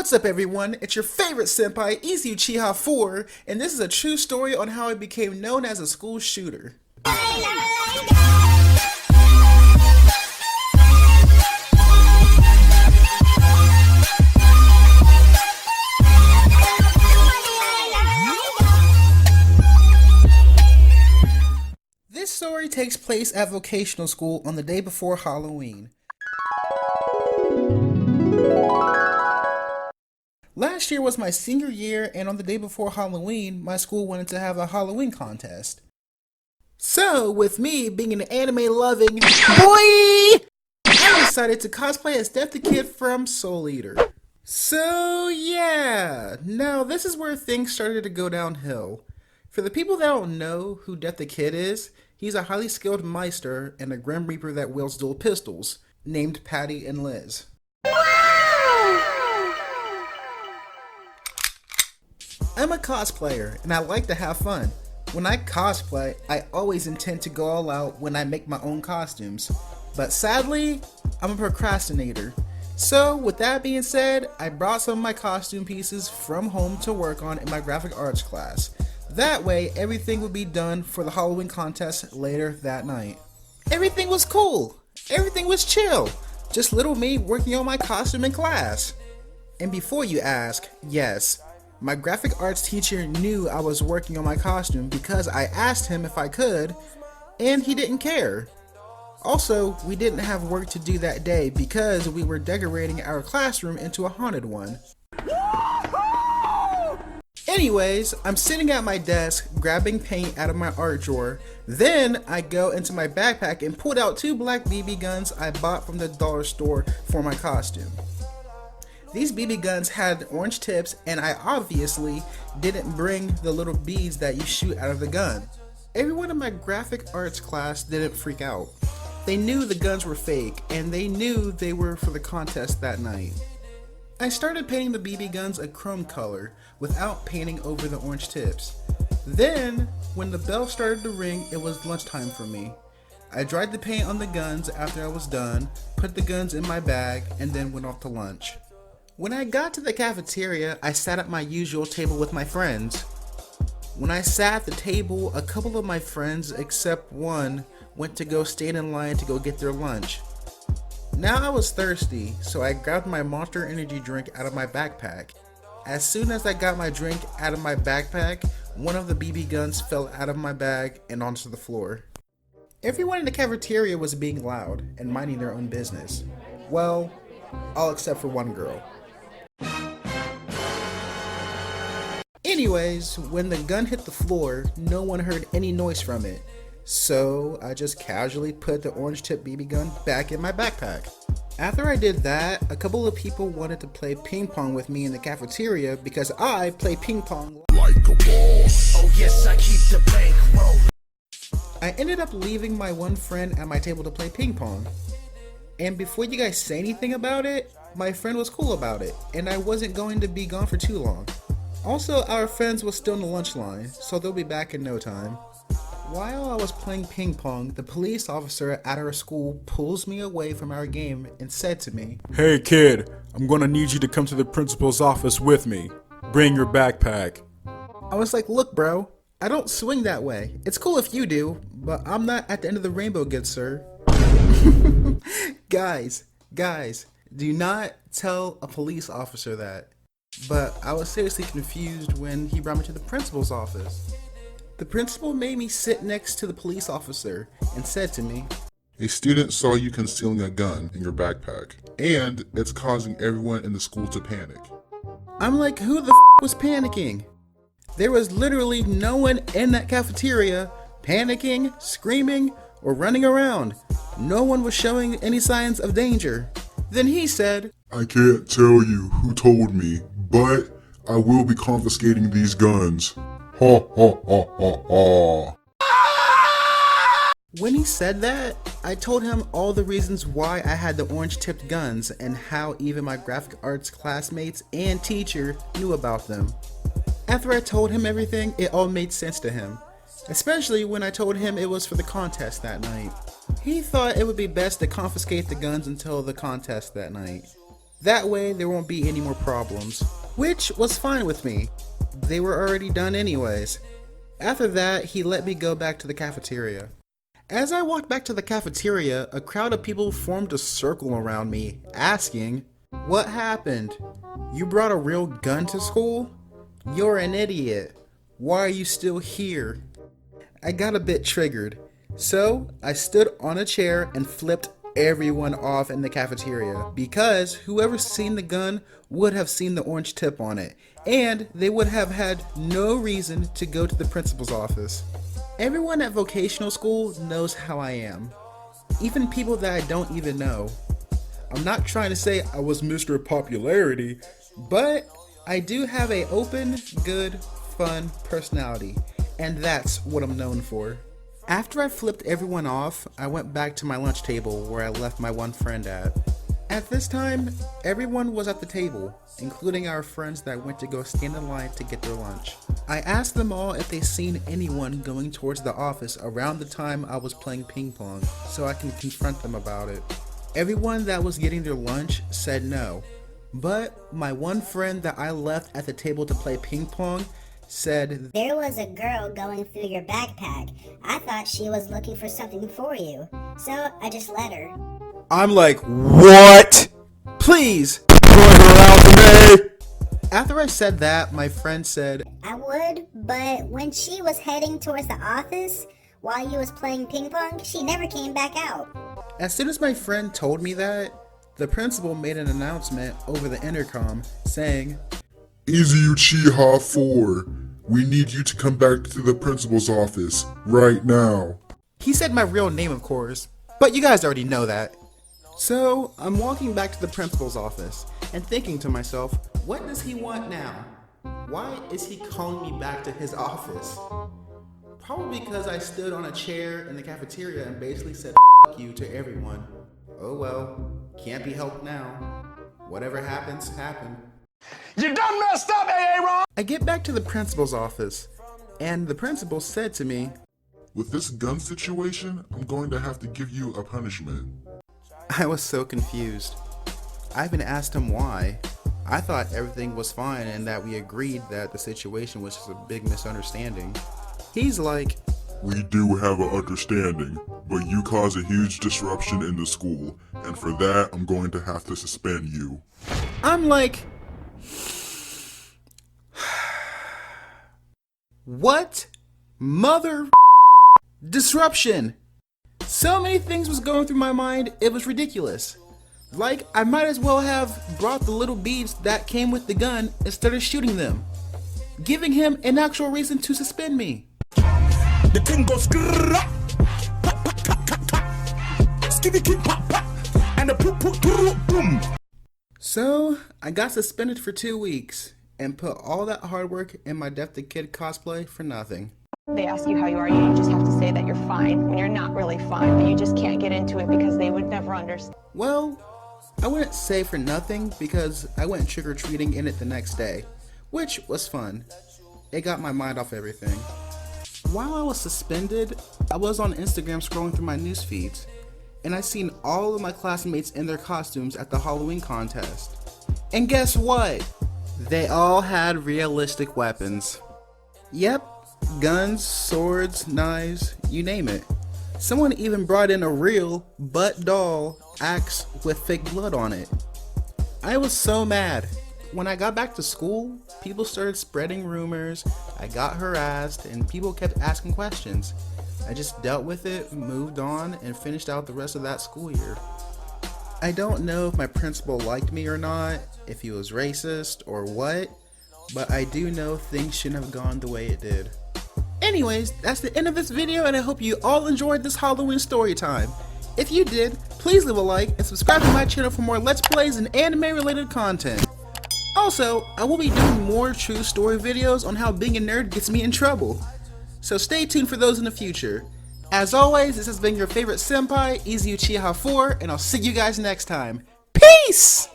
What's up everyone, it's your favorite senpai, Easy Uchiha 4, and this is a true story on how I became known as a school shooter. This story takes place at vocational school on the day before Halloween. Last year was my senior year, and on the day before Halloween, my school wanted to have a Halloween contest. So, with me being an anime-loving boy, I decided to cosplay as Death the Kid from Soul Eater. So, yeah, now this is where things started to go downhill. For the people that don't know who Death the Kid is, he's a highly skilled Meister and a Grim Reaper that wields dual pistols, named Patty and Liz. I'm a cosplayer, and I like to have fun. When I cosplay, I always intend to go all out when I make my own costumes. But sadly, I'm a procrastinator. So with that being said, I brought some of my costume pieces from home to work on in my graphic arts class. That way, everything would be done for the Halloween contest later that night. Everything was cool. Everything was chill. Just little me working on my costume in class. And before you ask, yes, my graphic arts teacher knew I was working on my costume because I asked him if I could, and he didn't care. Also, we didn't have work to do that day because we were decorating our classroom into a haunted one. Anyways, I'm sitting at my desk grabbing paint out of my art drawer. Then I go into my backpack and pulled out 2 black BB guns I bought from the dollar store for my costume. These BB guns had orange tips, and I obviously didn't bring the little beads that you shoot out of the gun. Everyone in my graphic arts class didn't freak out. They knew the guns were fake, and they knew they were for the contest that night. I started painting the BB guns a chrome color without painting over the orange tips. Then, when the bell started to ring, it was lunchtime for me. I dried the paint on the guns after I was done, put the guns in my bag, and then went off to lunch. When I got to the cafeteria, I sat at my usual table with my friends. When I sat at the table, a couple of my friends, except one, went to go stand in line to go get their lunch. Now I was thirsty, so I grabbed my Monster Energy drink out of my backpack. As soon as I got my drink out of my backpack, one of the BB guns fell out of my bag and onto the floor. Everyone in the cafeteria was being loud and minding their own business. Well, all except for one girl. Anyways, when the gun hit the floor, no one heard any noise from it. So I just casually put the orange tip BB gun back in my backpack. After I did that, a couple of people wanted to play ping pong with me in the cafeteria because I play ping pong like a boss. Oh yes, I keep the bank rolling. I ended up leaving my one friend at my table to play ping pong. And before you guys say anything about it, my friend was cool about it, and I wasn't going to be gone for too long. Also, our friends was still in the lunch line, so they'll be back in no time. While I was playing ping pong, the police officer at our school pulls me away from our game and said to me, "Hey kid, I'm gonna need you to come to the principal's office with me. Bring your backpack." I was like, "Look bro, I don't swing that way. It's cool if you do, but I'm not at the end of the rainbow, good sir." Guys, do not tell a police officer that. But I was seriously confused when he brought me to the principal's office. The principal made me sit next to the police officer and said to me, "A student saw you concealing a gun in your backpack, and it's causing everyone in the school to panic." I'm like, who the was panicking? There was literally no one in that cafeteria panicking, screaming, or running around. No one was showing any signs of danger. Then he said, "I can't tell you who told me, but I will be confiscating these guns. Ha ha ha ha ha." When he said that, I told him all the reasons why I had the orange-tipped guns and how even my graphic arts classmates and teacher knew about them. After I told him everything, it all made sense to him, especially when I told him it was for the contest that night. He thought it would be best to confiscate the guns until the contest that night. That way there won't be any more problems, which was fine with me. They were already done anyways. After that, he let me go back to the cafeteria. As I walked back to the cafeteria, a crowd of people formed a circle around me, asking, "What happened? You brought a real gun to school? You're an idiot. Why are you still here?" I got a bit triggered, so I stood on a chair and flipped everyone off in the cafeteria, because whoever seen the gun would have seen the orange tip on it, and they would have had no reason to go to the principal's office. Everyone at vocational school knows how I am, even people that I don't even know. I'm not trying to say I was Mr. Popularity, but I do have a open, good, fun personality, and that's what I'm known for. After I flipped everyone off, I went back to my lunch table where I left my one friend at. At this time, everyone was at the table, including our friends that went to go stand in line to get their lunch. I asked them all if they seen anyone going towards the office around the time I was playing ping pong, so I can confront them about it. Everyone that was getting their lunch said no, but my one friend that I left at the table to play ping pong said, "There was a girl going through your backpack. I thought she was looking for something for you, so I just let her." I'm like, "What? Please, Point her out to me! After I said that, my friend said, "I would, but when she was heading towards the office while you was playing ping pong, she never came back out." As soon as my friend told me that, the principal made an announcement over the intercom saying, Easy Uchiha 4, we need you to come back to the principal's office right now. he said my real name of course, but you guys already know that. So I'm walking back to the principal's office and thinking to myself, what does he want now? Why is he calling me back to his office? Probably because I stood on a chair in the cafeteria and basically said "F you" to everyone. Oh well, can't be helped now. Whatever happens, happened. You done messed up, AA Ron! I get back to the principal's office, and the principal said to me, With this gun situation, I'm going to have to give you a punishment. I was so confused. I even asked him why. I thought everything was fine and that we agreed that the situation was just a big misunderstanding. He's like, We do have an understanding, but you caused a huge disruption in the school, and for that, I'm going to have to suspend you. I'm like, what? Mother disruption. So many things was going through my mind, it was ridiculous. Like, I might as well have brought the little beads that came with the gun instead of shooting them, giving him an actual reason to suspend me. The thing goes grrrr, pop, pop, pop, pop, pop. Skitty, keep, pop, pop, and the poop, poop, poop, boom. So, I got suspended for 2 weeks and put all that hard work in my Death the Kid cosplay for nothing. They ask you how you are, you just have to say that you're fine when you're not really fine, but you just can't get into it because they would never understand. Well, I wouldn't say for nothing because I went trick-or-treating in it the next day, which was fun. It got my mind off everything. While I was suspended, I was on Instagram scrolling through my news feeds, and I seen all of my classmates in their costumes at the Halloween contest. And guess what? They all had realistic weapons. Yep, guns, swords, knives, you name it. Someone even brought in a real butt doll axe with fake blood on it. I was so mad. When I got back to school, people started spreading rumors, I got harassed, and people kept asking questions. I just dealt with it, moved on, and finished out the rest of that school year. I don't know if my principal liked me or not, if he was racist or what, but I do know things shouldn't have gone the way it did. Anyways, that's the end of this video, and I hope you all enjoyed this Halloween story time. If you did, please leave a like and subscribe to my channel for more Let's Plays and anime related content. Also, I will be doing more true story videos on how being a nerd gets me in trouble. So stay tuned for those in the future. As always, this has been your favorite senpai, Easy Uchiha 4, and I'll see you guys next time. Peace!